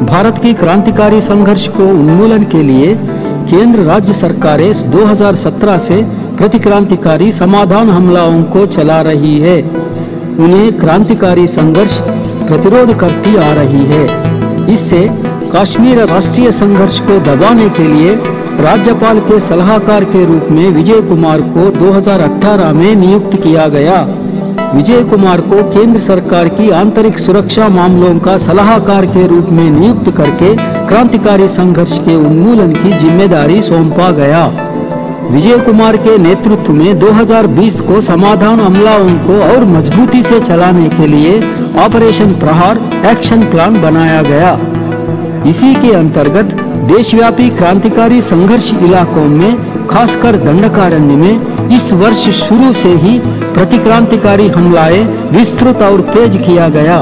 भारत की क्रांतिकारी संघर्ष को उन्मूलन के लिए केंद्र राज्य सरकारें 2017 से प्रतिक्रांतिकारी समाधान हमलाओं को चला रही है। उन्हें क्रांतिकारी संघर्ष प्रतिरोध करती आ रही है। इससे कश्मीर राष्ट्रीय संघर्ष को दबाने के लिए राज्यपाल के सलाहकार के रूप में विजय कुमार को 2018 में नियुक्त किया गया। विजय कुमार को केंद्र सरकार की आंतरिक सुरक्षा मामलों का सलाहकार के रूप में नियुक्त करके क्रांतिकारी संघर्ष के उन्मूलन की जिम्मेदारी सौंपा गया। विजय कुमार के नेतृत्व में 2020 को समाधान हमलाओं को और मजबूती से चलाने के लिए ऑपरेशन प्रहार एक्शन प्लान बनाया गया। इसी के अंतर्गत देशव्यापी क्रांतिकारी संघर्ष इलाकों में खासकर दंडकारण्य में इस वर्ष शुरू से ही प्रतिक्रांतिकारी हमलाएं विस्तृत और तेज किया गया।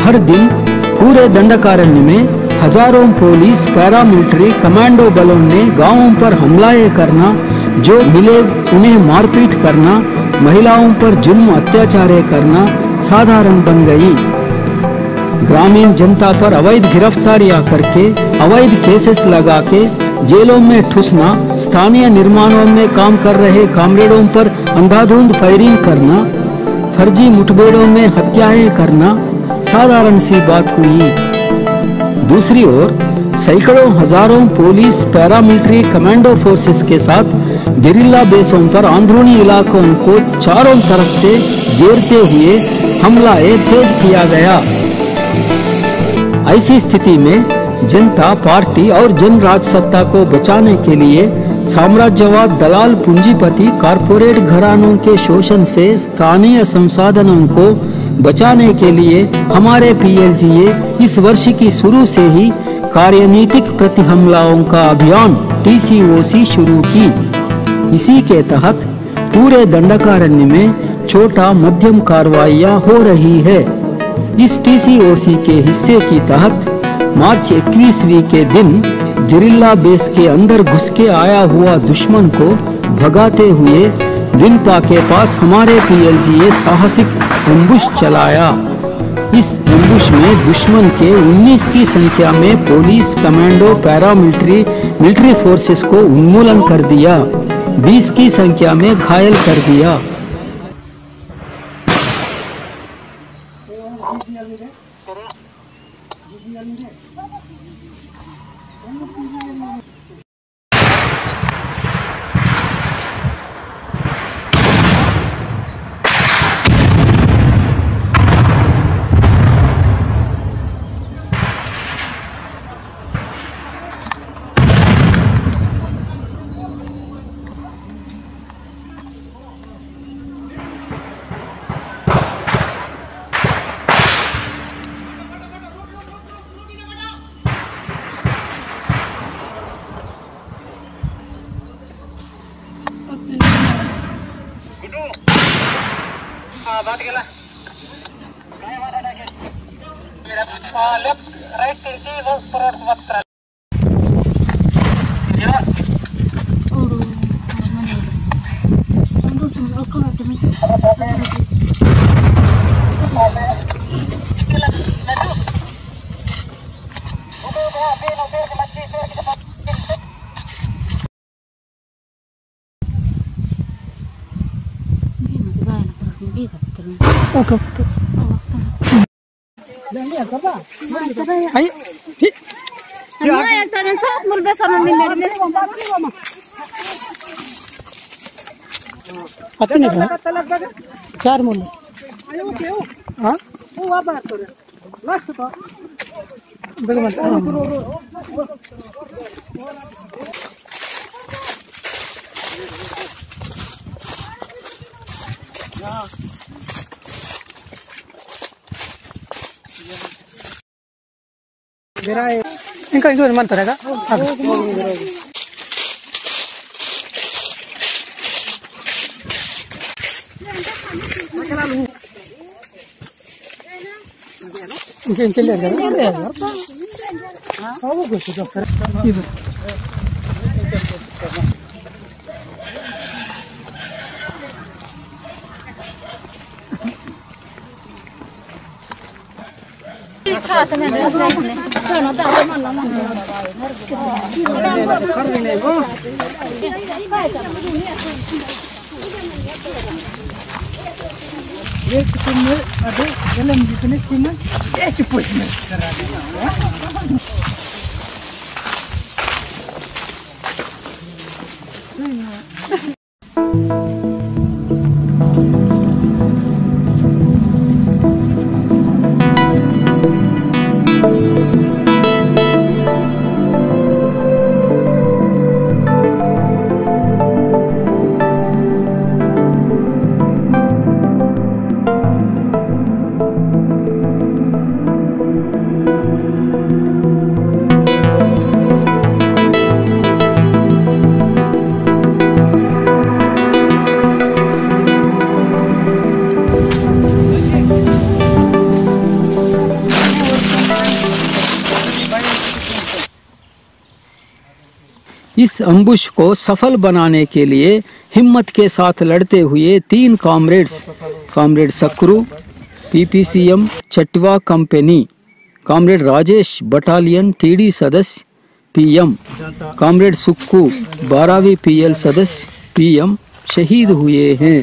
हर दिन पूरे दंडकारण्य में हजारों पुलिस पैरामिलिट्री कमांडो बलों ने गांवों पर हमलाएं करना, जो मिले उन्हें मारपीट करना, महिलाओं पर जुल्म अत्याचार करना साधारण बन गई। ग्रामीण जनता पर अवैध गिरफ्तारियां करके अवैध केसेस लगा के जेलों में ठूसना, स्थानीय निर्माणों में काम कर रहे कामरेडों पर अंधाधुंध फायरिंग करना, फर्जी मुठभेड़ों में हत्याएं करना साधारण सी बात हुई। दूसरी ओर सैकड़ों हजारों पुलिस पैरामिलिट्री कमांडो फोर्सेस के साथ गेरिल्ला बेसों पर अंदरूनी इलाकों को चारों तरफ से घेरते हुए हमलाएं तेज किया गया। ऐसी स्थिति में जनता पार्टी और जन राजसत्ता को बचाने के लिए साम्राज्यवाद, दलाल, पूंजीपति, कारपोरेट घरानों के शोषण से स्थानीय संसाधनों को बचाने के लिए हमारे पीएलजीए इस वर्ष की शुरू से ही कार्यनीतिक प्रति हमलाओं का अभियान टीसीओसी शुरू की। इसी के तहत पूरे दंडकारण्य में छोटा मध्यम कार्रवाइयां हो रही है। इस टीसीओसी के हिस्से की तहत मार्च 21वीं के दिन गेरिल्ला बेस के अंदर घुस के आया हुआ दुश्मन को भगाते हुए विनपा के पास हमारे पीएलजीए साहसिक एम्बुश चलाया। इस एम्बुश में दुश्मन के 19 की संख्या में police, commando, paramilitary, military forces को उन्मूलन कर दिया, 20 की संख्या में घायल कर दिया। Oke. Ayo. Ya. Yang sana saat mulai sama minat. अच्छा नहीं था 4 मूल हाँ ఇంకా ఇది ఏమంటారా ఇంకెళ్ళారు కదా ఇది इस अम्बुश को सफल बनाने के लिए हिम्मत के साथ लड़ते हुए 3 कॉमरेड सक्रू PPCM चटवा company, comrade Rajesh battalion TD सदस्य PM, कॉमरेड सुक्कू 12वीं PL सदस्य PM शहीद हुए हैं।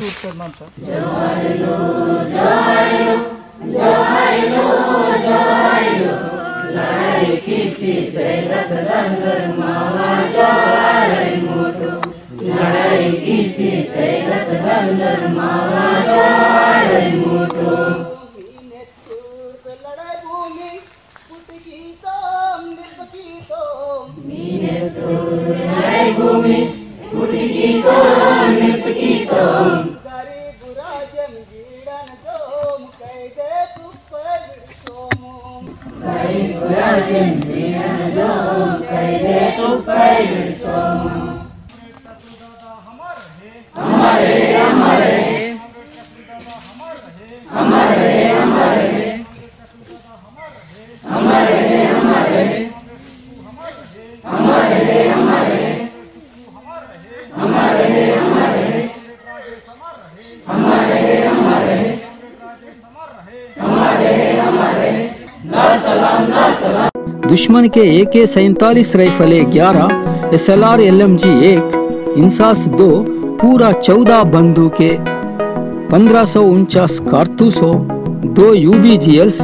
दुश्मन के AK-47 राइफलें 11, SLR LMG 1, इंसास 2, पूरा 14 बंदूकें, 1549 कारतूसों, 2 UBGLs,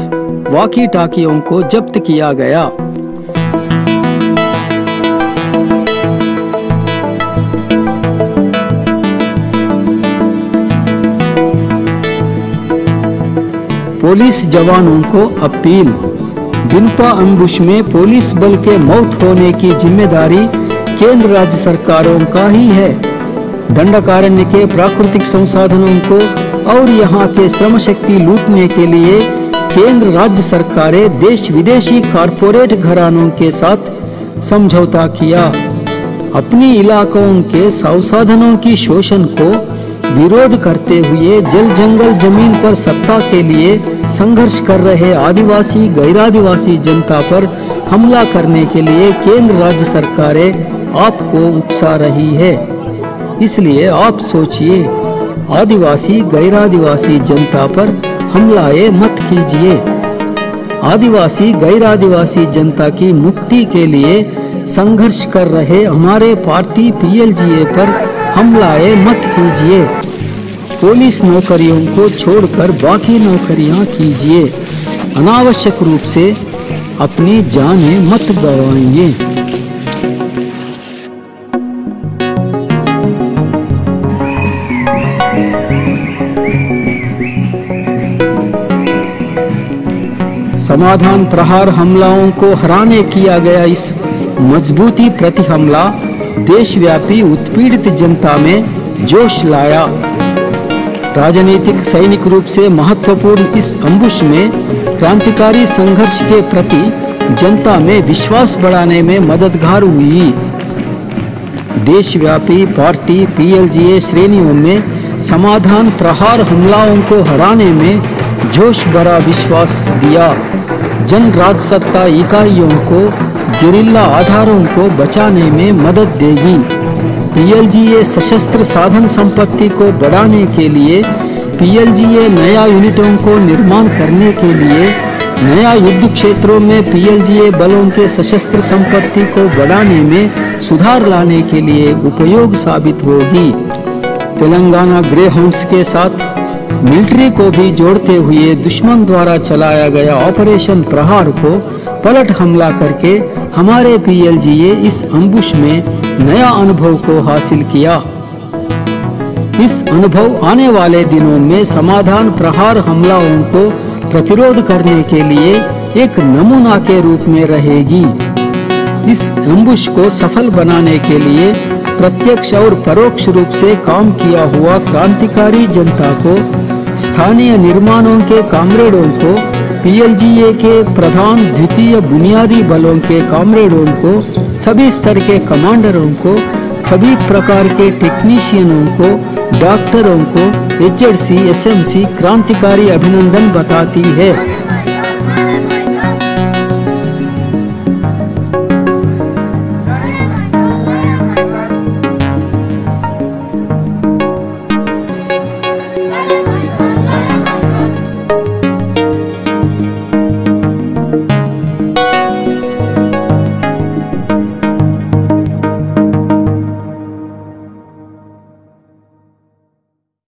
वॉकी टाकियों को जब्त किया गया। पुलिस जवानों को अपील। बिनपा अम्बुश में पुलिस बल के मौत होने की जिम्मेदारी केंद्र राज्य सरकारों का ही है। दंडकारण्य के प्राकृतिक संसाधनों को और यहाँ के श्रम शक्ति लूटने के लिए केंद्र राज्य सरकारें देश विदेशी कारपोरेट घरानों के साथ समझौता किया। अपनी इलाकों के संसाधनों की शोषण को विरोध करते हुए जल जंगल जमीन पर सत्ता के लिए संघर्ष कर रहे आदिवासी गैर आदिवासी जनता पर हमला करने के लिए केंद्र राज्य सरकारें आपको उकसा रही है। इसलिए आप सोचिए, आदिवासी गैर आदिवासी जनता पर हमलाएं मत कीजिए। आदिवासी गैर आदिवासी जनता की मुक्ति के लिए संघर्ष कर रहे हमारे पार्टी PLGA पर हमलाएं मत कीजिए। पुलिस नौकरियों को छोड़कर बाकी नौकरियां कीजिए। अनावश्यक रूप से अपनी जानें मत गंवाइए। समाधान प्रहार हमलाओं को हराने किया गया इस मजबूती प्रति हमला देशव्यापी उत्पीड़ित जनता में जोश लाया। राजनीतिक सैनिक रूप से महत्वपूर्ण इस अम्बुश में क्रांतिकारी संघर्ष के प्रति जनता में विश्वास बढ़ाने में मददगार हुई। देशव्यापी पार्टी पीएलजीए श्रेणियों में समाधान प्रहार हमलाओं को हराने में जोश भरा विश्वास दिया। जन राजसत्ता इकाइयों को गेरिल्ला आधारों को बचाने में मदद देगी। पीएलजीए सशस्त्र साधन संपत्ति को बढ़ाने के लिए, पीएलजीए नया यूनिटों को निर्माण करने के लिए, नया युद्ध क्षेत्रों में पीएलजीए बलों के सशस्त्र संपत्ति को बढ़ाने में सुधार लाने के लिए उपयोग साबित होगी। तेलंगाना ग्रेहाउंड्स के साथ मिलिट्री को भी जोड़ते हुए दुश्मन द्वारा चलाया गया ऑपरेशन प्रहार को पलट हमला करके हमारे पीएलजीए इस अम्बुश में नया अनुभव को हासिल किया। इस अनुभव आने वाले दिनों में समाधान प्रहार हमलाओं को प्रतिरोध करने के लिए एक नमूना के रूप में रहेगी। इस अम्बुश को सफल बनाने के लिए प्रत्यक्ष और परोक्ष रूप से काम किया हुआ क्रांतिकारी जनता को, स्थानीय निर्माणों के कामरेडों को, पीएलजीए के प्रधान द्वितीय बुनियादी बलों के कामरेडों को, सभी स्तर के कमांडरों को, सभी प्रकार के टेक्नीशियनों को, डॉक्टरों को एचएडसी एसएमसी क्रांतिकारी अभिनंदन बताती है।